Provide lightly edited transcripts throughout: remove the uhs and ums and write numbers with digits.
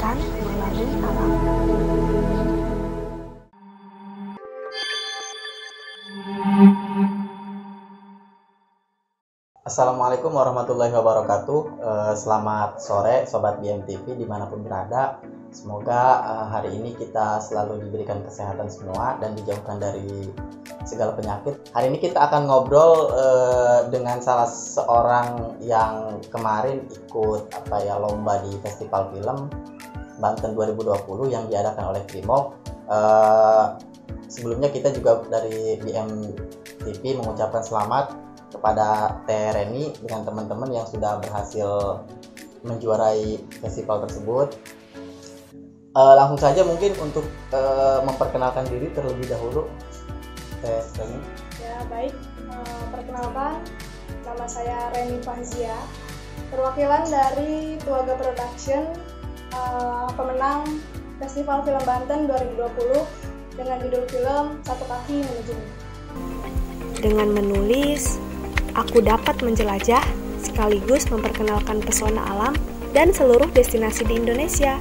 pendidikan melalui alam. Assalamualaikum warahmatullahi wabarakatuh. Selamat sore Sobat BMTV dimanapun berada. Semoga hari ini kita selalu diberikan kesehatan semua dan dijauhkan dari segala penyakit. Hari ini kita akan ngobrol dengan salah seorang yang kemarin ikut lomba di Festival Film Banten 2020 yang diadakan oleh Primo. Sebelumnya kita juga dari BMTV mengucapkan selamat kepada Teh Reni dengan teman-teman yang sudah berhasil menjuarai festival tersebut. Langsung saja mungkin untuk memperkenalkan diri terlebih dahulu, Teh Reni. Ya baik, perkenalkan, nama saya Reni Fahzia, perwakilan dari Tuaga Production, pemenang Festival Film Banten 2020 dengan judul film Satu Kaki Menuju Mimpi. Dengan menulis, aku dapat menjelajah sekaligus memperkenalkan pesona alam dan seluruh destinasi di Indonesia,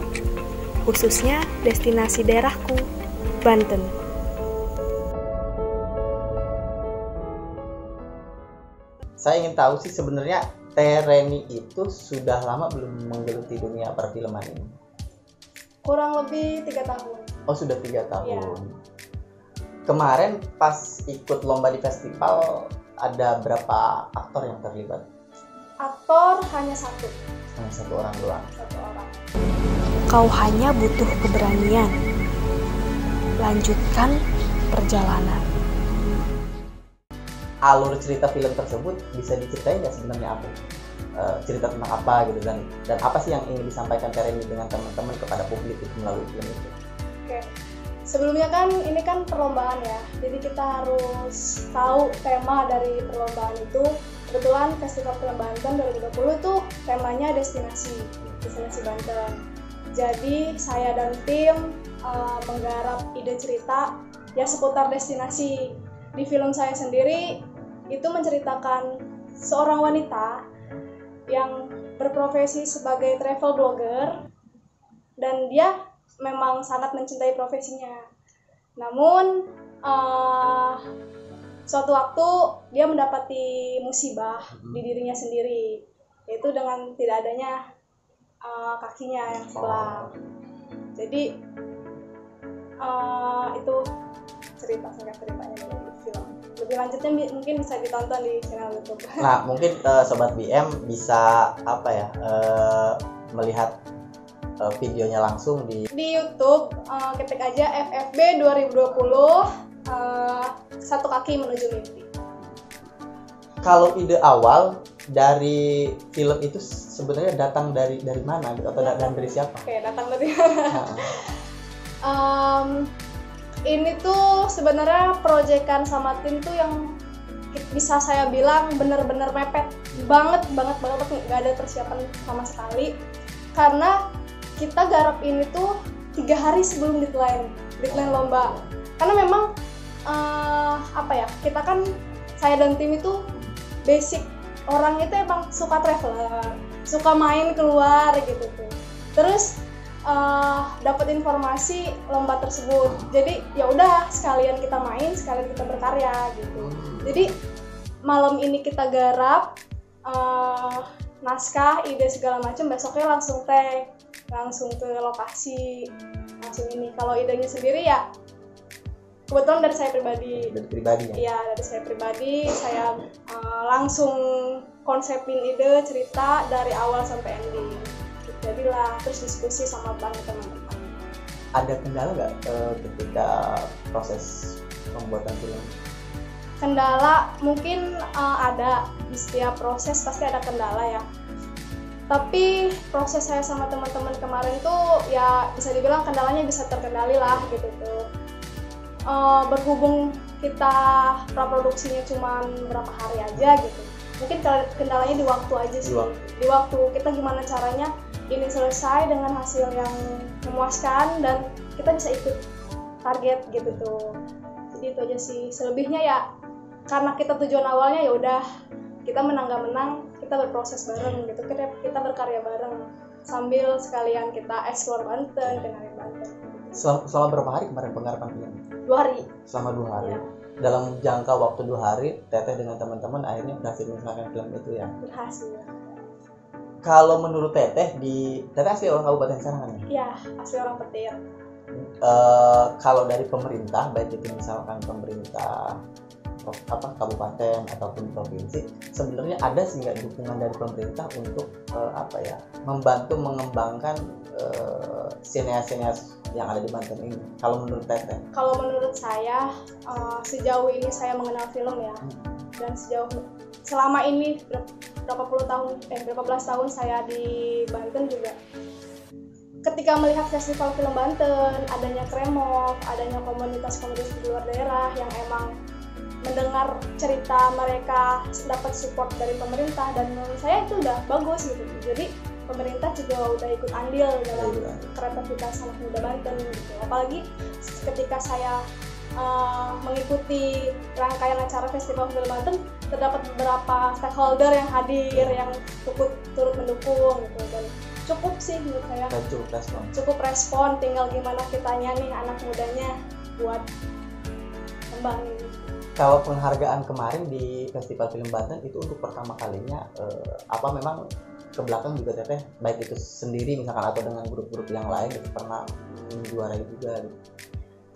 khususnya destinasi daerahku, Banten. Saya ingin tahu sih sebenarnya Teh Reni itu sudah lama belum menggeluti dunia perfilman ini? Kurang lebih 3 tahun. Oh, sudah 3 tahun. Ya. Kemarin pas ikut lomba di festival ada berapa aktor yang terlibat? Aktor hanya satu. Hanya satu orang doang. Satu orang. Kau hanya butuh keberanian. Lanjutkan perjalanan. Alur cerita film tersebut bisa diceritain nggak sebenarnya apa? Cerita tentang apa gitu dan apa sih yang ingin disampaikan Tereni dengan teman-teman kepada publik itu melalui film itu? Oke. Sebelumnya kan ini kan perlombaan ya, jadi kita harus tahu tema dari perlombaan itu. Kebetulan Festival Film Banten 2020 tuh temanya destinasi Banten. Jadi saya dan tim menggarap ide cerita ya seputar destinasi. Di film saya sendiri itu menceritakan seorang wanita yang berprofesi sebagai travel blogger dan dia memang sangat mencintai profesinya. Namun suatu waktu dia mendapati musibah di dirinya sendiri, yaitu dengan tidak adanya kakinya yang sebelah. Jadi itu singkat ceritanya dari film. Lebih lanjutnya mungkin bisa ditonton di channel YouTube. Nah, mungkin Sobat BM bisa melihat videonya langsung di YouTube, ketik aja FFB 2020 Satu Kaki Menuju Mimpi. Kalau ide awal dari film itu sebenarnya datang dari mana gitu atau datang dari siapa? Oke, datang dari mana? Ini tuh sebenarnya proyekan sama tim tuh yang bisa saya bilang bener-bener mepet banget, nggak ada persiapan sama sekali. Karena kita garap ini tuh 3 hari sebelum deadline lomba. Karena memang kita kan saya dan tim itu basic orang itu emang suka traveler, suka main keluar gitu tuh. Terus dapat informasi lomba tersebut, jadi ya udah sekalian kita main, sekalian kita berkarya gitu. Jadi malam ini kita garap naskah, ide segala macam, besoknya langsung tag, langsung ke lokasi, langsung ini. Kalau idenya sendiri ya kebetulan dari saya pribadi. Dari pribadi ya? Iya, dari saya pribadi, saya langsung konsepin ide cerita dari awal sampai ending. Jadilah terus diskusi sama teman-teman. Ada kendala nggak ketika proses pembuatan film? Kendala mungkin ada, di setiap proses pasti ada kendala ya. Tapi proses saya sama teman-teman kemarin tuh ya bisa dibilang kendalanya bisa terkendali lah gitu tuh. Berhubung kita praproduksinya cuma berapa hari aja gitu. Mungkin kendalanya di waktu aja sih. Di waktu kita gimana caranya ini selesai dengan hasil yang memuaskan dan kita bisa ikut target gitu tuh. Jadi itu aja sih. Selebihnya ya karena kita tujuan awalnya ya udah kita menang gak menang, kita berproses bareng gitu, kita berkarya bareng sambil sekalian kita explore Banten, kenalin Banten. Selama berapa hari kemarin penggarapan film? 2 hari. Selama 2 hari. Ya. Dalam jangka waktu 2 hari, Teteh dengan teman-teman akhirnya berhasil menyelesaikan film itu ya? Berhasil. Kalau menurut Teteh, Teteh asli orang Kabupaten Sarangan ya? Iya, asli orang Petir. Kalau dari pemerintah, baik itu misalkan pemerintah kabupaten ataupun provinsi, sebenarnya ada sih nggak dukungan dari pemerintah untuk membantu mengembangkan sineas-sineas yang ada di Banten ini? Kalau menurut Teteh? Kalau menurut saya, sejauh ini saya mengenal film ya, dan selama ini berapa belas tahun saya di Banten juga. Ketika melihat festival film Banten, adanya Kremov, adanya komunitas-komunitas di luar daerah yang emang mendengar cerita mereka dapat support dari pemerintah, dan menurut saya itu udah bagus gitu. Jadi pemerintah juga udah ikut andil dalam kreativitas anak muda Banten gitu. Apalagi ketika saya mengikuti rangkaian acara festival film Banten, terdapat beberapa stakeholder yang hadir yang turut mendukung gitu, dan cukup sih menurut saya. Cukup respon, tinggal gimana kitanya nih anak mudanya buat kembangin. Kalau penghargaan kemarin di Festival Film Banten itu untuk pertama kalinya, memang ke belakang juga Teteh baik itu sendiri misalkan atau dengan grup-grup yang lain itu pernah menjuarai juga gitu?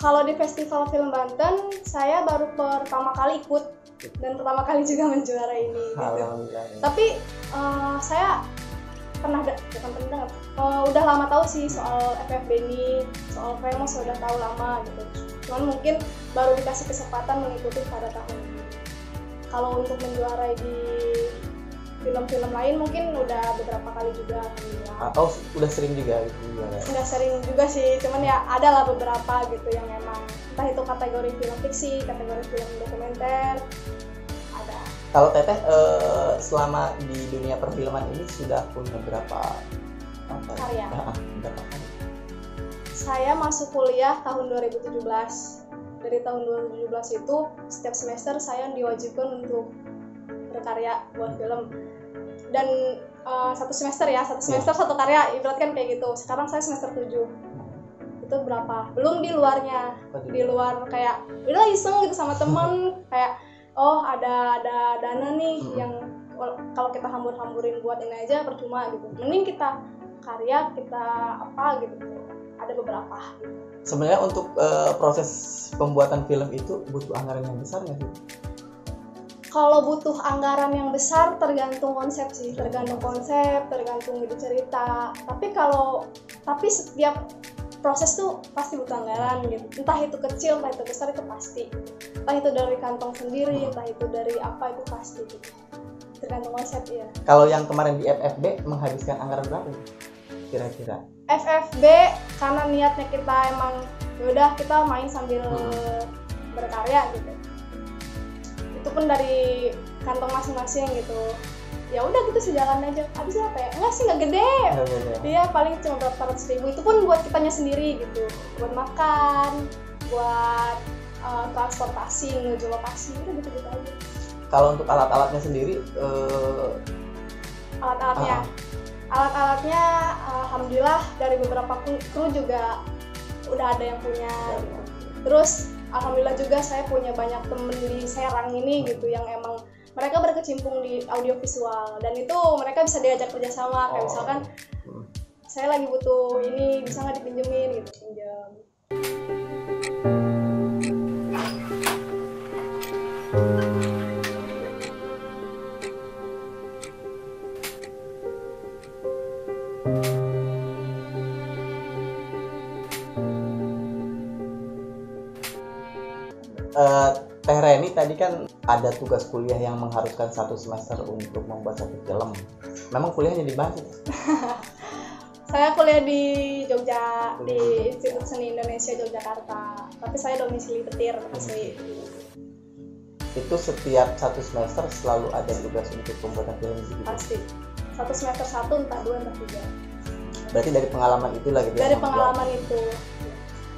Kalau di Festival Film Banten saya baru pertama kali ikut dan pertama kali juga menjuarai ini gitu. Tapi saya udah lama tahu sih soal FFB ini, soal Kremos udah tahu lama gitu. Cuman mungkin baru dikasih kesempatan mengikuti pada tahun ini. Kalau untuk menjuarai di film-film lain mungkin udah beberapa kali juga. Atau udah sering juga gitu? Udah sering juga sih, cuman ya ada lah beberapa gitu yang emang entah itu kategori film fiksi, kategori film dokumenter, ada. Kalau Teteh selama di dunia perfilman ini sudah punya berapa karya? Berapa kali? Saya masuk kuliah tahun 2017. Dari tahun 2017 itu setiap semester saya diwajibkan untuk berkarya buat film. Dan satu semester satu karya, ibaratkan kayak gitu. Sekarang saya semester 7. Itu berapa? Belum di luarnya. Di luar kayak udah iseng gitu sama temen kayak ada dana nih yang kalau kita hambur-hamburin buat ini aja percuma gitu. Mending kita karya, kita apa gitu. Ada beberapa. Sebenarnya untuk proses pembuatan film itu butuh anggaran yang besar nggak sih? Kalau butuh anggaran yang besar tergantung konsep sih, tergantung ide cerita. Tapi setiap proses tuh pasti butuh anggaran gitu. Entah itu kecil, entah itu besar, itu pasti. Entah itu dari kantong sendiri, entah itu dari apa, itu pasti gitu. Tergantung konsep ya. Kalau yang kemarin di FFB menghabiskan anggaran berapa kira-kira? FFB karena niatnya kita emang yaudah kita main sambil berkarya gitu. Itu pun dari kantong masing-masing gitu. Ya udah gitu sejalan aja. Habis apa ya? Enggak sih, enggak gede. Dia paling cuma berapa ratus ribu. Itu pun buat kitanya sendiri gitu. Buat makan, buat transportasi, menuju lokasi, udah gitu-gitu aja. Kalau untuk alat-alatnya sendiri Alat-alatnya alhamdulillah dari beberapa kru juga udah ada yang punya gitu. Terus alhamdulillah juga saya punya banyak temen di Serang ini gitu yang emang mereka berkecimpung di audiovisual, dan itu mereka bisa diajak kerjasama. Kayak misalkan saya lagi butuh ini, bisa nggak dipinjemin gitu, pinjam. Teh Reni tadi kan ada tugas kuliah yang mengharuskan 1 semester untuk membuat 1 film. Memang kuliahnya di mana? Saya kuliah di Jogja, di Institut Seni Indonesia Yogyakarta. Tapi saya domisili Petir asli. Itu setiap 1 semester selalu ada tugas untuk pembuatan film gitu? Pasti. 1 semester 1, entah 2, entah 3. Berarti dari pengalaman itulah gitu? Dari pengalaman itu.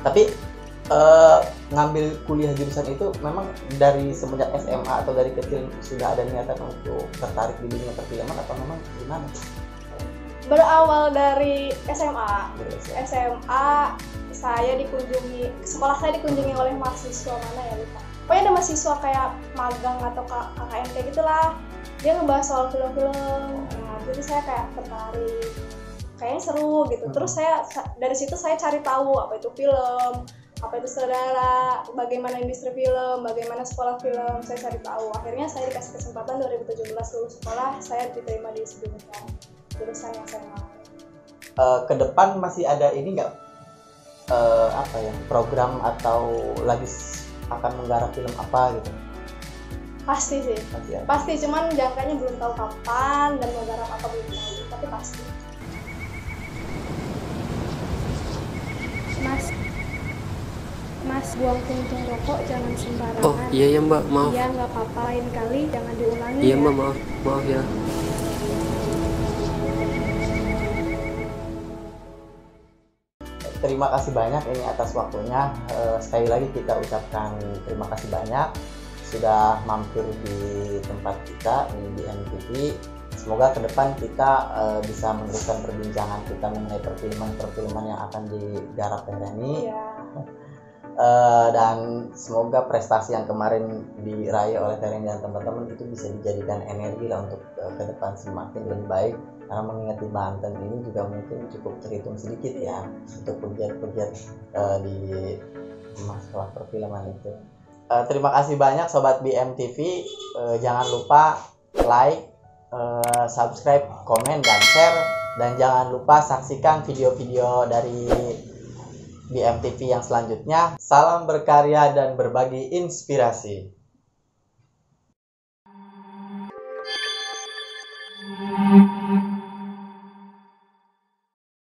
Tapi ngambil kuliah jurusan itu memang dari semenjak SMA atau dari kecil sudah ada niatan untuk tertarik di dunia perfilman atau memang gimana? Berawal dari SMA. Dari SMA sekolah saya dikunjungi oleh mahasiswa mana ya lupa. Pokoknya ada mahasiswa kayak magang atau KKN kayak gitulah. Dia ngebahas soal film-film. Nah, jadi saya kayak tertarik. Kayaknya seru gitu. Terus dari situ saya cari tahu apa itu film, apa itu sutradara, bagaimana industri film, bagaimana sekolah film. Saya cari tahu. Akhirnya saya dikasih kesempatan 2017 lulus sekolah, saya diterima di SBMPTN, jurusan yang saya mau. Ke depan masih ada ini nggak program atau lagi akan menggarap film apa gitu? Pasti sih, pasti, cuman jangkanya belum tahu kapan dan mau garap apa belum tahu, tapi pasti. Mas buang puntung rokok jangan sembarangan. Oh iya ya Mbak, maaf. Iya nggak apa-apa, lain kali jangan diulangi. Iya ya. Mbak, maaf ya. Terima kasih banyak ini atas waktunya. Sekali lagi kita ucapkan terima kasih banyak sudah mampir di tempat kita ini di MTV. Semoga ke depan kita bisa meneruskan perbincangan kita mengenai perfilman yang akan digarap Teh Reni. Iya. Dan semoga prestasi yang kemarin diraih oleh Teh Reni dan teman-teman itu bisa dijadikan energi lah untuk ke depan semakin lebih baik. Karena mengingat di Banten ini juga mungkin cukup terhitung sedikit ya untuk pegiat-pegiat di masalah perfilman itu. Terima kasih banyak Sobat BMTV. Jangan lupa like, subscribe, komen, dan share. Dan jangan lupa saksikan video-video dari BMTV yang selanjutnya. Salam berkarya dan berbagi inspirasi.